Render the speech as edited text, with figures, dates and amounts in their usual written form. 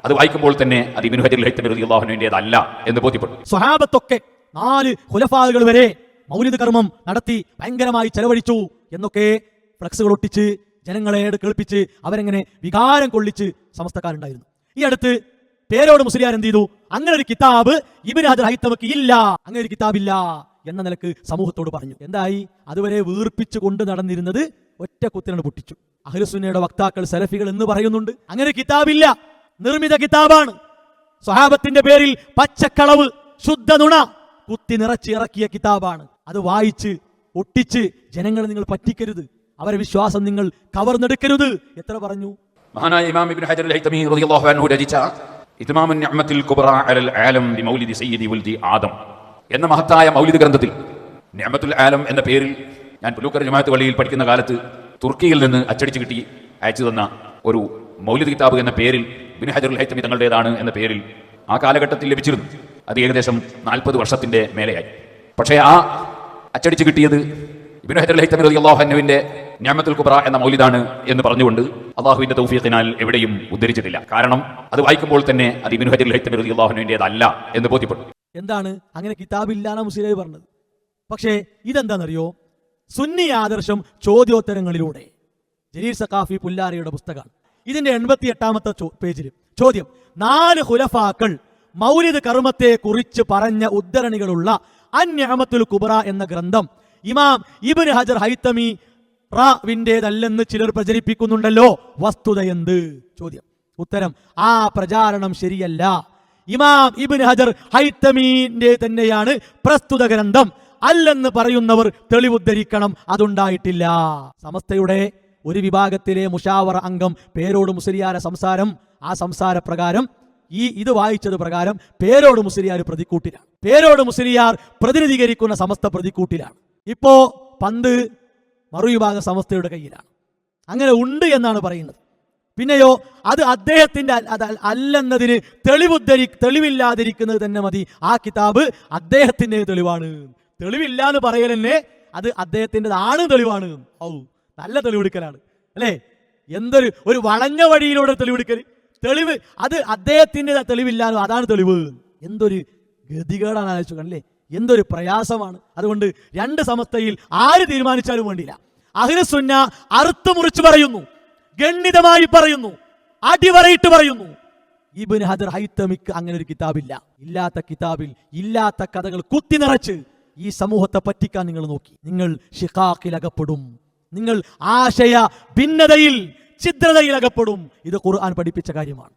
അത് വായിക്കുമ്പോൾ തന്നെ അത് ഇബ്നു ഹജർ അൽ-ഹൈതമി റളിയല്ലാഹു അൻഹുവിന്റേതല്ല എന്ന് ബോധ്യപ്പെടും. സ്വഹാബത്തൊക്കെ 4 ഖുലഫാകൾ വരെ മൗലിദ് കർമ്മം നടത്തി ഭയങ്കരമായി ചെലവഴിച്ചു എന്നൊക്കെ ഫ്ലക്സുകൾ ഒട്ടിച്ച് ജനങ്ങളെ കേൾപ്പിച്ച് അവരെങ്ങനെ വികാരം കൊള്ളിച്ച് സമസ്തക്കാരുണ്ടായിരുന്നു. ഈ അടുത്ത് പേരോട് മുസ്ലിയാർ എന്ത് ചെയ്തു? അങ്ങനെ ഒരു കിതാബ് ഇബ്നു ഹജർ ഹൈതമിക്ക് ഇല്ല, അങ്ങനെ ഒരു കിതാബില്ല എന്ന നിലക്ക് സമൂഹത്തോട് പറഞ്ഞു. എന്തായി? അതുവരെ വീർപ്പിച്ചു കൊണ്ട് നടന്നിരുന്നത് ഒറ്റ കുത്തിനാണ് പൊട്ടിച്ചു. അഹ്ലുസുന്നയുടെ വക്താക്കൾ സലഫികൾ എന്ന് പറയുന്നുണ്ട്, അങ്ങനെ കിതാബില്ല, നിർമ്മിത കിതാബാണ്. സ്വഹാബത്തിന്റെ പേരിൽ പച്ചക്കളവ്, ശുദ്ധ നുണ കുത്തി നിറച്ച് ഇറക്കിയ കിതാബാണ്. അത് വായിച്ച് ഒട്ടിച്ച് ജനങ്ങളെ നിങ്ങൾ പറ്റിക്കരുത്, അവരെ വിശ്വാസം നിങ്ങൾ കവർന്നെടുക്കരുത്. എത്ര പറഞ്ഞു? മഹാനായ ഇമാം ഇബ്നു ഹജർ അൽ-ഹൈതമി റളിയല്ലാഹു അൻഹു രചിച്ച ഇത്മാമുൻ നിഅമത്തുൽ കുബ്ര അലൽ ആലം ബിമൗലിദി സയ്യിദി വൽദി ആദം എന്ന മഹത്തായ മൗലിദ് ഗ്രന്ഥത്തിൽ നിഅമത്തുൽ ആലം എന്ന പേരിൽ ഞാൻ പുലൂക്കർ ജമാഅത്ത് പള്ളിയിൽ പഠിക്കുന്ന കാലത്ത് തുർക്കിയിൽ നിന്ന് അച്ചടിച്ച് കിട്ടി അയച്ചു തന്ന ഒരു മൗലിദ് കിതാബ് എന്ന പേരിൽ ഇബ്നു ഹജർ അൽ-ഹൈതമി തങ്ങളുടേതാണ് എന്ന പേരിൽ ആ കാലഘട്ടത്തിൽ ലഭിച്ചിരുന്നു. അത് ഏകദേശം 40 വർഷത്തിന്റെ മേലെയായി. പക്ഷേ ആ അച്ചടിച്ച് കിട്ടിയത് ഇബ്നു ഹജർ അൽ-ഹൈതമി റളിയല്ലാഹു അൻഹുവിന്റെ നിഅമത്തുൽ കുബ്ര എന്ന മൗലിദാണ് എന്ന് പറഞ്ഞുകൊണ്ട് അല്ലാഹുവിന്റെ തൗഫീഖിനാൽ എവിടെയും ഉദ്ധരിച്ചിട്ടില്ല. കാരണം അത് വായിക്കുമ്പോൾ തന്നെ അത് ഇബ്നു ഹജർ അൽ-ഹൈതമി റളിയല്ലാഹു അൻഹുവിന്റേതല്ല എന്ന് ബോധ്യപ്പെടും. എന്താണ് അങ്ങനെ കിതാബില്ലാന്ന മുസ്ലിം പറഞ്ഞത്? പക്ഷേ ഇതെന്താണെന്നറിയോ? സുന്നി ആദർശം ചോദ്യോത്തരങ്ങളിലൂടെ, ജലീൽ സഖാഫി പുല്ലാരിയുടെ പുസ്തകമാണ്. ഇതിന്റെ 88ാമത്തെ പേജിൽ ചോദ്യം: 4 ഖുലഫാക്കൾ മൗലിദ് കർമ്മത്തെ കുറിച്ച് പറഞ്ഞ ഉദ്ധരണികളുള്ള അൻ-നിഅമത്തുൽ കുബ്ര എന്ന ഗ്രന്ഥം ഇമാം ഇബ്നു ഹജർ ഹൈതമി റാവിന്റേതല്ലെന്ന് ചിലർ പ്രചരിപ്പിക്കുന്നുണ്ടല്ലോ, വസ്തുതയെന്ത്? ചോദ്യം. ഉത്തരം: ആ പ്രചാരണം ശരിയല്ല. ഇമാം ഇബ്നു ഹജർ ഹൈതമിന്റെ തന്നെയാണ് പ്രസ്തുത ഗ്രന്ഥം. അല്ലെന്ന് പറയുന്നവർ തെളിവുദ്ധരിക്കണം, അതുണ്ടായിട്ടില്ല. സമസ്തയുടെ ഒരു വിഭാഗത്തിലെ മുഷാവറ അംഗം പേരോട് മുസ്ലിയാരെ സംസാരം, ആ സംസാര പ്രകാരം ഇത് വായിച്ചത് പ്രകാരം പേരോട് മുസ്ലിയാർ പ്രതിക്കൂട്ടിലാണ്. പേരോട് മുസ്ലിയാർ പ്രതിനിധീകരിക്കുന്ന സമസ്ത പ്രതിക്കൂട്ടിലാണ്. ഇപ്പോ പന്ത് മറുവിഭാഗം സമസ്തയുടെ കയ്യിലാണ്. അങ്ങനെ എന്നാണ് പറയുന്നത്. പിന്നെയോ അത് അദ്ദേഹത്തിന്റെ അല്ലെന്നതിന് തെളിവില്ലാതിരിക്കുന്നത് തന്നെ മതി. ആ കിതാബ് അദ്ദേഹത്തിന്റെ തെളിവാണ്. തെളിവില്ല എന്ന് പറയൽ തന്നെ അത് അദ്ദേഹത്തിൻ്റെതാണ് തെളിവാണ്. നല്ല തെളിവെടുക്കലാണ് അല്ലേ? ഒരു വളഞ്ഞ വഴിയിലൂടെ തെളിവെടുക്കൽ. തെളിവ് അത് അദ്ദേഹത്തിന്റെ തെളിവില്ലാലോ, അതാണ് തെളിവ്. എന്തൊരു ഗതികേടാണ് ആലോചിച്ചു കണ്ടല്ലേ? എന്തൊരു പ്രയാസമാണ്. അതുകൊണ്ട് 2 സമസ്തയിൽ ആര് തീരുമാനിച്ചാലും വേണ്ടില്ല, അഹ്ലുസുന്ന അറുത്തു മുറിച്ച് പറയുന്നു, ഗണ്ഡിതമായി പറയുന്നു, അടിവരയിട്ട് പറയുന്നു, ഇബ്നു ഹജർ ഹൈതമിക്ക് അങ്ങനെ ഒരു കിതാബില്ല. ഇല്ലാത്ത കിതാബിൽ ഇല്ലാത്ത കഥകൾ കുത്തി നിറച്ച് ഈ സമൂഹത്തെ പറ്റിക്കാൻ നിങ്ങൾ നോക്കി, നിങ്ങൾ ഷിഖാഖിൽ അകപ്പെടും, നിങ്ങൾ ആശയ ഭിന്നതയിൽ ഛിദ്രതയിൽ അകപ്പെടും. ഇത് ഖുർആൻ പഠിപ്പിച്ച കാര്യമാണ്.